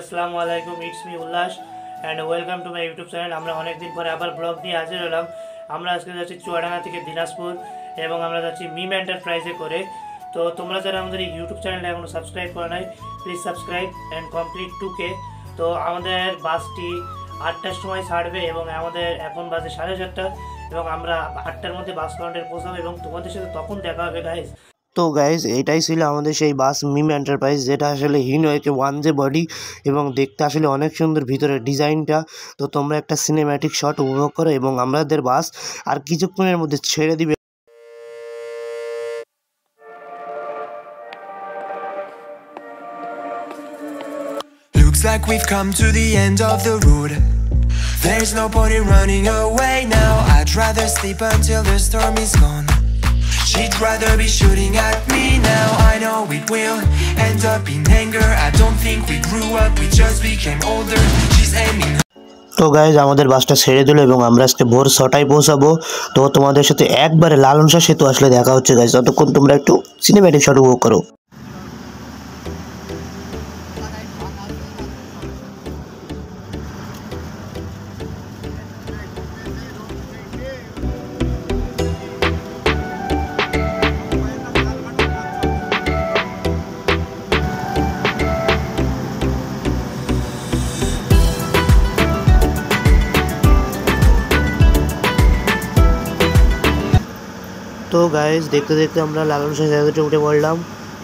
আসসালামু আলাইকুম, it's me উল্লাস and welcome to my YouTube channel. আমরা অনেকদিন পরে আবার ব্লগ নিয়ে হাজির হলাম। আমরা আজকে যাচ্ছি চুয়াডাঙ্গা থেকে দিনাজপুর এবং আমরা যাচ্ছি মিম এন্টারপ্রাইজে করে। তো তোমরা যারা আমাদের এই ইউটিউব চ্যানেলটা এখনও সাবস্ক্রাইব করে নাই, please subscribe and complete 2K। তো আমাদের বাসটি 8টার সময় ছাড়বে এবং আমাদের এখন বাজে 7:30 এবং আমরা 8টার মধ্যে বাস কাউন্টারে পৌঁছাবো এবং তোমাদের সাথে তখন দেখা হবে গাইজ। তো গাইজ এটাই ছিল আমাদের সেই বাস মিম এন্টারপ্রাইজ, যেটা আসলে হিনওয়েকে 1J বডি এবং দেখতে আসলে অনেক সুন্দর ভিতরের ডিজাইনটা। তো তোমরা একটা সিনেম্যাটিক শট উপভোগ করো এবং আমাদের বাস আর কিছুক্ষণের মধ্যে ছেড়ে দিবে। Looks like we've come to the end of the road. There's no point in running away now. I'd rather sleep until the storm is gone. She'd rather be shooting at me now. I know it will end up in anger. I don't think we grew up, we just became older. She's aiming. তো guys আমাদের বাসটা ছেড়ে দিল এবং আমরা আজকে ভোর 6টায় পৌঁছাবো। তো তোমাদের সাথে একবারে লালন শাহ সেতু আসলে দেখা হচ্ছে গাইজ। ততক্ষণ তোমরা একটু সিনেম্যাটিক শট উপভোগ করো। তো গাইজ দেখতে দেখতে আমরা লালন শাহ সেতুতে উঠে পড়লাম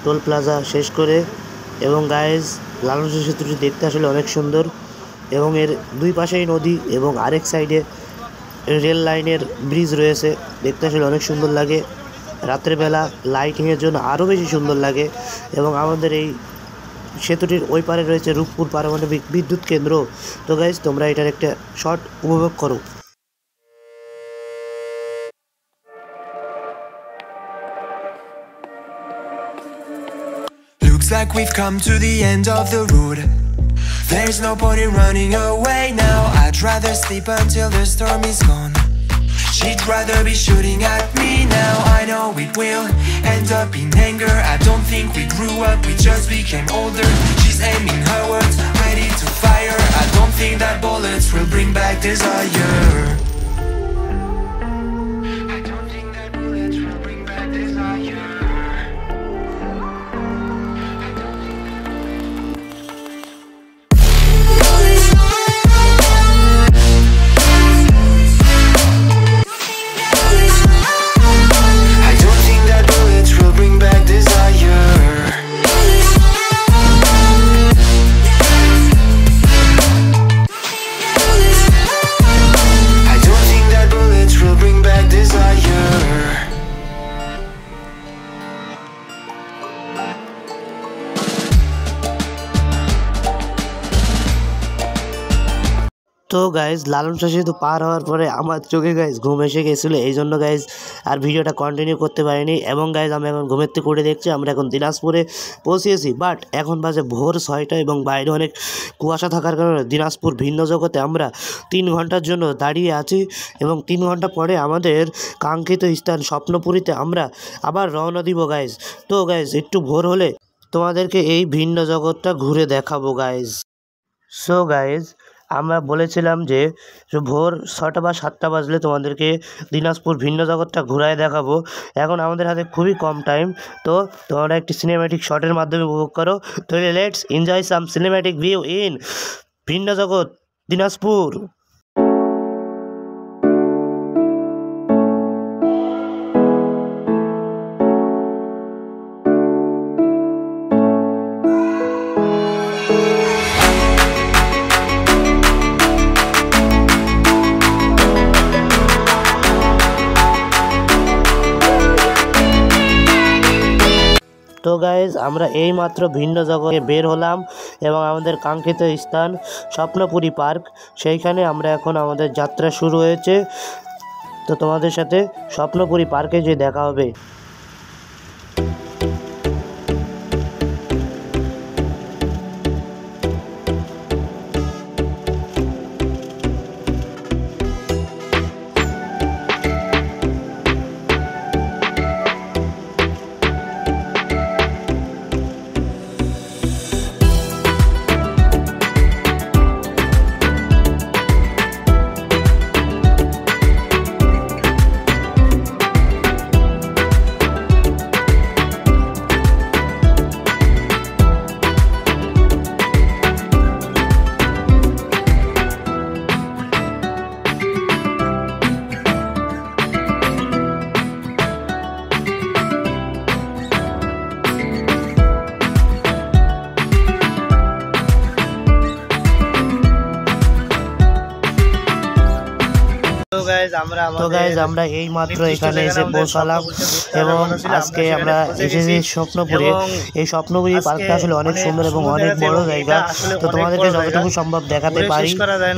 টোল প্লাজা শেষ করে। এবং গাইজ লালন শাহ সেতুটি দেখতে আসলে অনেক সুন্দর এবং এর দুই পাশেই নদী এবং আরেক সাইডে রেল লাইনের ব্রিজ রয়েছে। দেখতে আসলে অনেক সুন্দর লাগে, রাত্রেবেলা লাইটিংয়ের জন্য আরও বেশি সুন্দর লাগে। এবং আমাদের এই সেতুটির ওই পারে রয়েছে রূপপুর পারমাণবিক বিদ্যুৎ কেন্দ্র। তো গাইজ তোমরা এটার একটা শট উপভোগ করো। Looks like we've come to the end of the road. There's no point in running away now. I'd rather sleep until the storm is gone. She'd rather be shooting at me now. I know it will end up in anger. I don't think we grew up, we just became older. She's aiming her words, ready to fire. I don't think that bullets will bring back desire. I don't think that bullets will bring back desire. তো guys Lalon Shah সেতু পার হওয়ার পরে আমার চোখে guys ঘুম এসে গেছিলো, এই জন্য গাইজ আর ভিডিওটা কন্টিনিউ করতে পারিনি। এবং গাইজ আমি এখন ঘুমের থেকে উঠে দেখছি আমরা এখন দিনাজপুরে পৌঁছিয়েছি, বাট এখন বাজে ভোর 6টা এবং বাইরে অনেক কুয়াশা থাকার কারণে দিনাজপুর ভিন্ন জগতে আমরা 3 ঘন্টার জন্য দাঁড়িয়ে আছি এবং 3 ঘন্টা পরে আমাদের কাঙ্ক্ষিত স্থান স্বপ্নপুরীতে আমরা আবার রওনা দিব গাইজ। তো গাইজ একটু ভোর হলে তোমাদেরকে এই ভিন্ন জগৎটা ঘুরে দেখাবো গাইজ। সো গাইজ আমরা বলেছিলাম যে ভোর 6টা বা 7টা বাজলে তোমাদেরকে দিনাজপুর ভিন্ন জগৎটা ঘুরায় দেখাবো। এখন আমাদের হাতে খুবই কম টাইম, তো তোমরা একটি সিনেম্যাটিক শটের মাধ্যমে উপভোগ করো। তাহলে let's enjoy some cinematic view in ভিন্ন জগৎ দিনাজপুর। তো গাইজ আমরা এইমাত্র ভিন্ন জগতে বের হলাম এবং আমাদের কাঙ্ক্ষিত স্থান স্বপ্নপুরী পার্ক, সেইখানে আমরা এখন আমাদের যাত্রা শুরু হয়েছে। তো তোমাদের সাথে স্বপ্নপুরী পার্কে যে দেখা হবে। তো গাইজ আমরা এই মাত্র এখানে এসে পৌঁছালাম এবং আজকে আমরা এসেছি স্বপ্নপুরে। এই স্বপ্নপুরী পার্কটা আসলে অনেক সুন্দর এবং অনেক বড় জায়গা। তো তোমাদেরকে যতটুকু সম্ভব দেখাতে পারি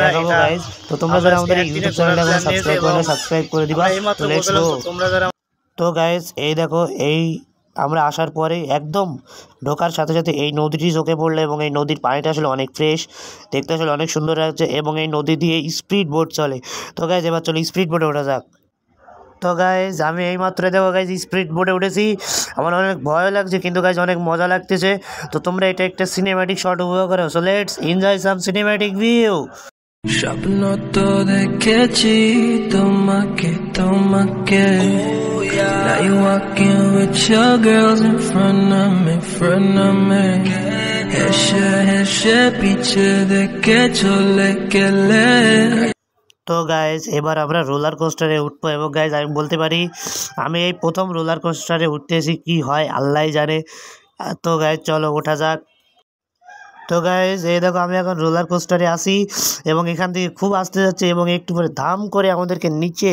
দেখাবো গাইজ। তো তোমরা যারা আমাদের ইউটিউব চ্যানেলে এখন সাবস্ক্রাইব করে সাবস্ক্রাইব করে দিবা। তো লেটস গো। তো গাইজ এই দেখো, এই আমরা আসার পরে একদম ঢোকার সাথে সাথে এই নদীটি চোখে পড়লো এবং এই নদীর পানিটা আসলে অনেক ফ্রেশ, দেখতে আসলে অনেক সুন্দর লাগছে এবং এই নদী দিয়ে স্পিড বোট চলে। তো গাইজ এবার চলো স্পিড বোটে ওঠা যাক। তো গাইজ আমি এই মাত্র দেখো গাইজ স্পিড বোটে উঠেছি। আমার অনেক ভয় লাগছে কিন্তু গাইজ অনেক মজা লাগতেছে। তো তোমরা এটা একটা সিনেম্যাটিক শট উপভোগ করো। So let's enjoy some cinematic view. স্বপ্ন তো দেখেছি তোমাকে তোমাকে Now you walking with your girls in front of me হেসে পিছে দেখে চলে গেলে। তো গাইজ এবার আমরা রোলার কোস্টারে উঠবো এবং গাইজ আমি বলতে পারি আমি এই প্রথম রোলার কোস্টারে উঠতেছি, কি হয় আল্লাহ জানে। তো গাইজ চলো ওঠা যাক। তো গাইজ এই দেখো আমি এখন রোলার কোস্টারে আসি এবং এখান থেকে খুব আসতে যাচ্ছে এবং একটু পরে ধাম করে আমাদেরকে নিচে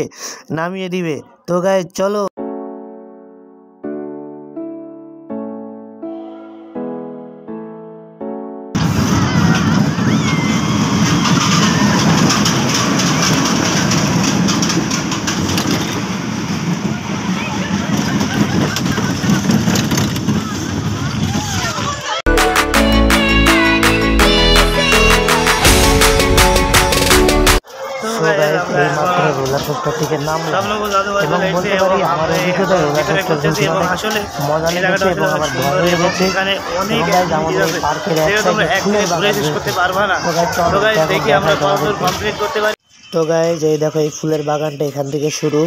নামিয়ে দিবে। তো গাইজ চলো। রোলার কোস্টার থেকে নামলাম এবং বলতে পারি আমার অভিজ্ঞতা রোলার কোস্টার আসলে মজা লেগেছে এবং আমার ভয় হয়ে গেছে। আমাদের পার্কের তো গাইজ এই দেখো এই ফুলের বাগানটা এখান থেকে শুরু।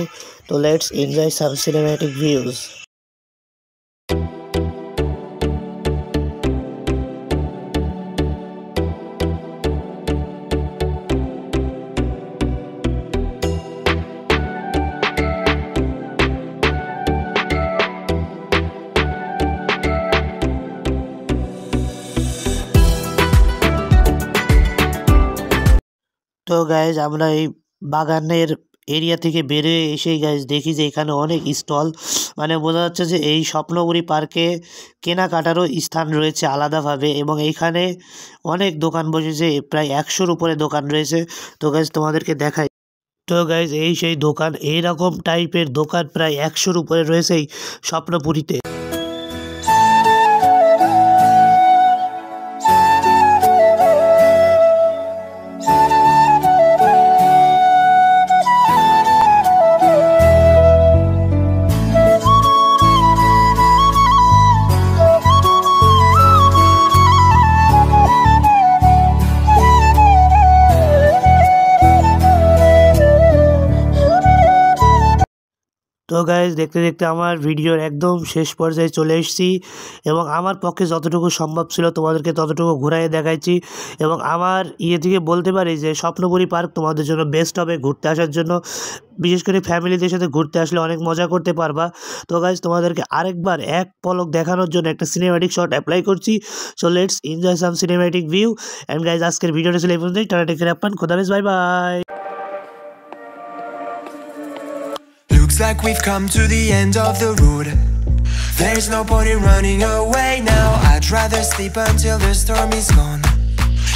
তো let's enjoy some cinematic views. তো গাইজ আমরা এই বাগানের এরিয়া থেকে বেরিয়ে এসেই গাইজ দেখি যে এখানে অনেক স্টল, মানে বোঝা যাচ্ছে যে এই স্বপ্নপুরী পার্কে কেনাকাটারও স্থান রয়েছে আলাদাভাবে এবং এইখানে অনেক দোকান বসেছে, প্রায় 100-র উপরে দোকান রয়েছে। তো গাইজ তোমাদেরকে দেখাই। তো গাইজ এই সেই দোকান, এইরকম টাইপের দোকান প্রায় 100-র উপরে রয়েছে এই স্বপ্নপুরীতে। তো গাইজ দেখতে দেখতে আমার ভিডিওর একদম শেষ পর্যায়ে চলে এসেছি এবং আমার পক্ষে যতটুকু সম্ভব ছিল তোমাদেরকে ততটুকু ঘুরাইয়ে দেখাইছি এবং আমার থেকে বলতে পারি যে স্বপ্নপুরী পার্ক তোমাদের জন্য বেস্ট হবে ঘুরতে আসার জন্য। বিশেষ করে ফ্যামিলিদের সাথে ঘুরতে আসলে অনেক মজা করতে পারবা। তো গাইজ তোমাদেরকে আরেকবার এক পলক দেখানোর জন্য একটা সিনেম্যাটিক শট অ্যাপ্লাই করছি। So let's enjoy some cinematic view and guys আজকের ভিডিওটা ছিল এই পর্যন্তই। টাটা টেক কেয়ার, আপনার খোদা হাফেজ, bye bye. Looks like we've come to the end of the road. There's no point in running away now. I'd rather sleep until the storm is gone.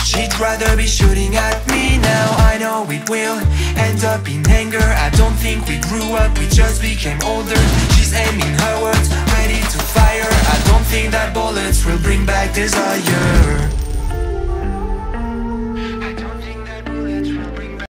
She'd rather be shooting at me now. I know it will end up in anger. I don't think we grew up, we just became older. She's aiming her words, ready to fire. I don't think that bullets will bring back desire.